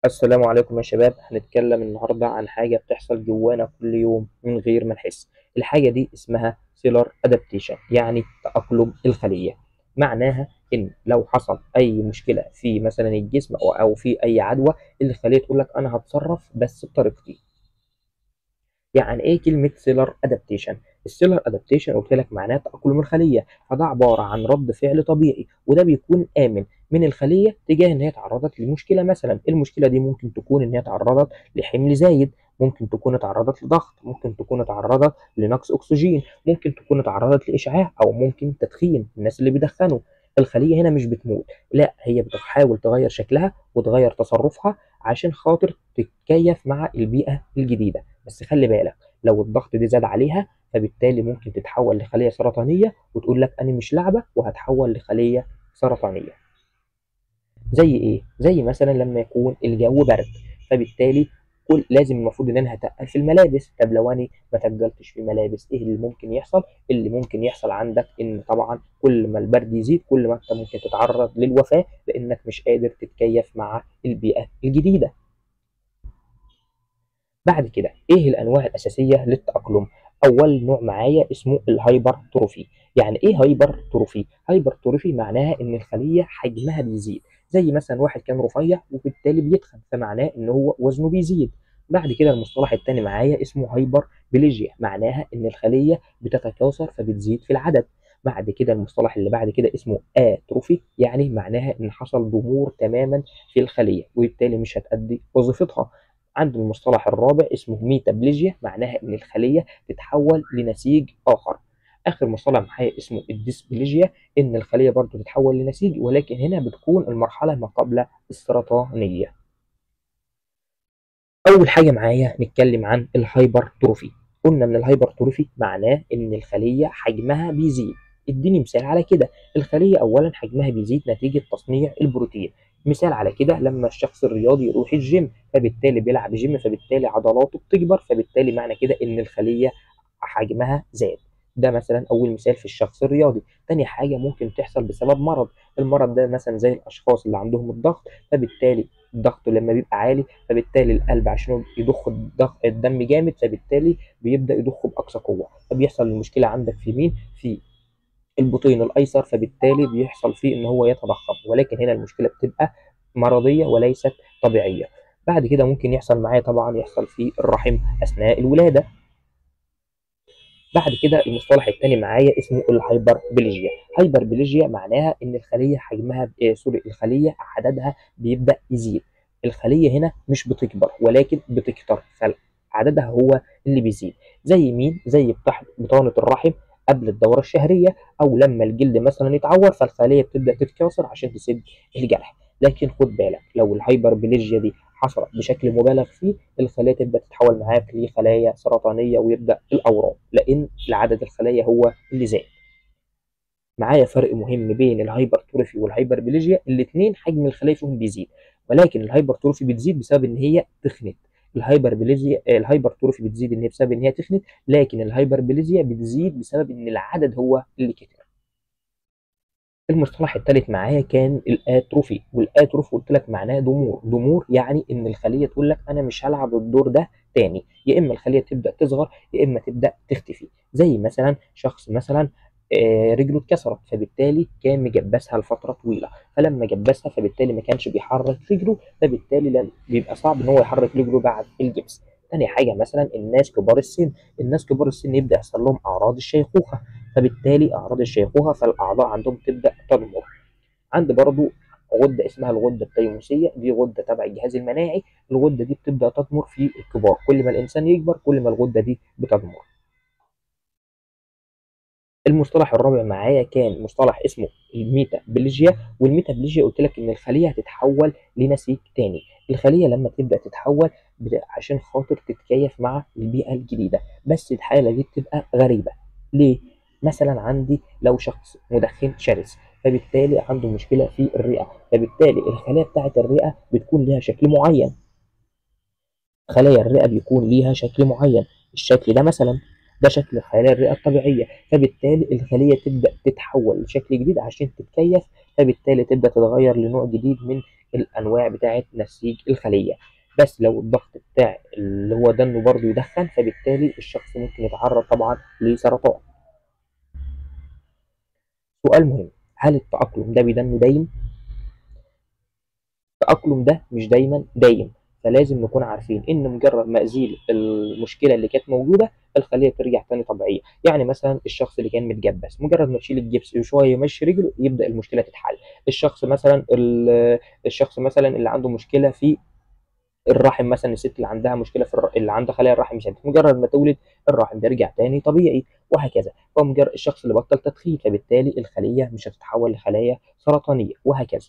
السلام عليكم يا شباب. هنتكلم النهاردة عن حاجة بتحصل جوانا كل يوم من غير ما نحس. الحاجة دي اسمها سيلر ادابتيشن، يعني تأقلم الخلية. معناها ان لو حصل اي مشكلة في مثلا الجسم او في اي عدوى، الخلية تقول لك انا هتصرف بس بطريقتي. يعني ايه كلمه سيلر ادابتيشن؟ السيلر ادابتيشن قلت لك معناه تاقلم الخليه، فده عباره عن رد فعل طبيعي، وده بيكون امن من الخليه تجاه ان هي تعرضت لمشكله. مثلا المشكله دي ممكن تكون ان هي تعرضت لحمل زايد، ممكن تكون اتعرضت لضغط، ممكن تكون اتعرضت لنقص اكسجين، ممكن تكون اتعرضت لاشعاع، او ممكن تدخين، الناس اللي بيدخنوا. الخليه هنا مش بتموت، لا، هي بتحاول تغير شكلها وتغير تصرفها عشان خاطر تتكيف مع البيئه الجديده. بس خلي بالك، لو الضغط ده زاد عليها فبالتالي ممكن تتحول لخليه سرطانيه وتقول لك انا مش لعبه وهتحول لخليه سرطانيه. زي ايه؟ زي مثلا لما يكون الجو برد، فبالتالي لازم المفروض ان انا هتقل في الملابس. طب لو انا ما تقلتش في الملابس، ايه اللي ممكن يحصل؟ اللي ممكن يحصل عندك ان طبعا كل ما البرد يزيد كل ما انت ممكن تتعرض للوفاه، لانك مش قادر تتكيف مع البيئه الجديده. بعد كده ايه الانواع الاساسيه للتاقلم؟ اول نوع معايا اسمه الهايبر تروفي. يعني ايه هايبر تروفي؟ هايبر تروفي معناها ان الخليه حجمها بيزيد، زي مثلا واحد كان رفيع وبالتالي بيتخن، فمعناه ان هو وزنه بيزيد. بعد كده المصطلح الثاني معايا اسمه هايبر بليجيا، معناها ان الخليه بتتكاثر فبتزيد في العدد. بعد كده المصطلح اللي بعد كده اسمه اتروفي، يعني معناها ان حصل ضمور تماما في الخليه وبالتالي مش هتأدي وظيفتها. عند المصطلح الرابع اسمه ميتابليجيا، معناها ان الخليه تتحول لنسيج اخر. اخر مصطلح معايا اسمه الديسبليجيا، ان الخليه برضه تتحول لنسيج، ولكن هنا بتكون المرحله ما قبل السرطانيه. اول حاجه معايا نتكلم عن الهايبرتروفي. قلنا ان الهايبرتروفي معناه ان الخليه حجمها بيزيد. اديني مثال على كده. الخليه اولا حجمها بيزيد نتيجه تصنيع البروتين. مثال على كده لما الشخص الرياضي يروح الجيم، فبالتالي بيلعب جيم، فبالتالي عضلاته بتكبر، فبالتالي معنى كده ان الخليه حجمها زاد. ده مثلا اول مثال في الشخص الرياضي. تاني حاجه ممكن تحصل بسبب مرض. المرض ده مثلا زي الاشخاص اللي عندهم الضغط، فبالتالي الضغط لما بيبقى عالي فبالتالي القلب عشان يضخ الدم جامد فبالتالي بيبدا يضخه باقصى قوه، فبيحصل المشكله عندك في مين؟ في البطين الايسر، فبالتالي بيحصل فيه ان هو يتضخم، ولكن هنا المشكله بتبقى مرضيه وليست طبيعيه. بعد كده ممكن يحصل معايا طبعا يحصل في الرحم اثناء الولاده. بعد كده المصطلح الثاني معايا اسمه الهايبربليجيا. هايبربليجيا معناها ان الخليه حجمها الخليه عددها بيبدا يزيد. الخليه هنا مش بتكبر ولكن بتكتر، فعددها هو اللي بيزيد. زي مين؟ زي بطانه الرحم قبل الدوره الشهريه، او لما الجلد مثلا يتعور فالخليه بتبدا تتكاثر عشان تسد الجرح. لكن خد بالك، لو الهايبربليجيا دي حصلت بشكل مبالغ فيه، الخلايا تبدا تتحول معاك لخلايا سرطانيه ويبدا الاورام، لان عدد الخلايا هو اللي زاد. معايا فرق مهم بين الهايبرتروفي والهايبربليجيا، الاثنين حجم الخلايا فيهم بيزيد، ولكن الهايبرتروفي بتزيد بسبب ان هي تخنت. الهايبرتروفي بتزيد ان هي بسبب ان هي تخنت، لكن الهايبربليجيا بتزيد بسبب ان العدد هو اللي كتر. المصطلح الثالث معايا كان الاتروفي، والاتروفي قلت لك معناه ضمور. ضمور يعني ان الخليه تقول لك انا مش هلعب الدور ده تاني، يا اما الخليه تبدا تصغر يا اما تبدا تختفي. زي مثلا شخص مثلا رجله اتكسرت، فبالتالي كان مجبسها لفتره طويله، فلما جبسها فبالتالي ما كانش بيحرك رجله، فبالتالي بيبقى صعب ان هو يحرك رجله بعد الجبس. تاني حاجه مثلا الناس كبار السن. الناس كبار السن يبدا يحصل لهم اعراض الشيخوخه، فبالتالي اعراض الشيخوخه فالاعضاء عندهم تبدا تضمر. عند برضو غده اسمها الغده التيموسيه، دي غده تبع الجهاز المناعي. الغده دي بتبدا تضمر في الكبار، كل ما الانسان يكبر كل ما الغده دي بتضمر. المصطلح الرابع معايا كان مصطلح اسمه الميتابليجيا، والميتابليجيا قلت لك ان الخليه هتتحول لنسيج تاني. الخليه لما تبدا تتحول عشان خاطر تتكيف مع البيئه الجديده، بس الحاله دي بتبقى غريبه. ليه؟ مثلا عندي لو شخص مدخن شرس، فبالتالي عنده مشكله في الرئه، فبالتالي الخلايا بتاعه الرئه بتكون لها شكل معين. خلايا الرئه بيكون ليها شكل معين، الشكل ده مثلا ده شكل خلايا الرئه الطبيعيه، فبالتالي الخليه تبدا تتحول لشكل جديد عشان تتكيف فبالتالي تبدا تتغير لنوع جديد من الانواع بتاعه نسيج الخليه. بس لو الضغط بتاع اللي هو ده انه برضه يدخن، فبالتالي الشخص ممكن يتعرض طبعا لسرطان. سؤال مهم: هل التأقلم ده بدنه دايم؟ التأقلم ده مش دايما دايم، فلازم نكون عارفين ان مجرد ما ازيل المشكله اللي كانت موجوده الخليه ترجع تاني طبيعيه. يعني مثلا الشخص اللي كان متجبس، مجرد ما تشيل الجبس وشويه يمشي رجله يبدا المشكله تتحل. الشخص مثلا اللي عنده مشكله في الرحم، مثلا الست اللي عندها مشكله اللي عندها خلايا الرحم شدت، مجرد ما تولد الرحم بيرجع تاني طبيعي، وهكذا. فمجرد الشخص اللي بطل تدخين، فبالتالي الخليه مش هتتحول لخلايا سرطانيه، وهكذا.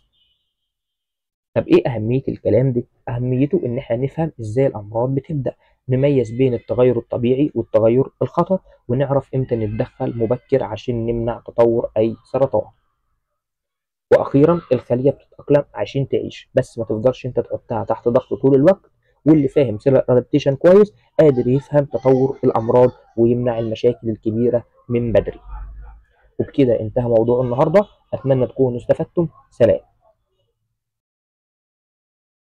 طب ايه اهميه الكلام ده؟ اهميته ان احنا نفهم ازاي الامراض بتبدا، نميز بين التغير الطبيعي والتغير الخطأ، ونعرف امتى نتدخل مبكر عشان نمنع تطور اي سرطان. واخيرا الخليه بتتاقلم عشان تعيش، بس ما تفضلش انت تحطها تحت ضغط طول الوقت. واللي فاهم سيلر ادابتيشن كويس قادر يفهم تطور الامراض ويمنع المشاكل الكبيره من بدري. وبكده انتهى موضوع النهارده، اتمنى تكونوا استفدتم. سلام.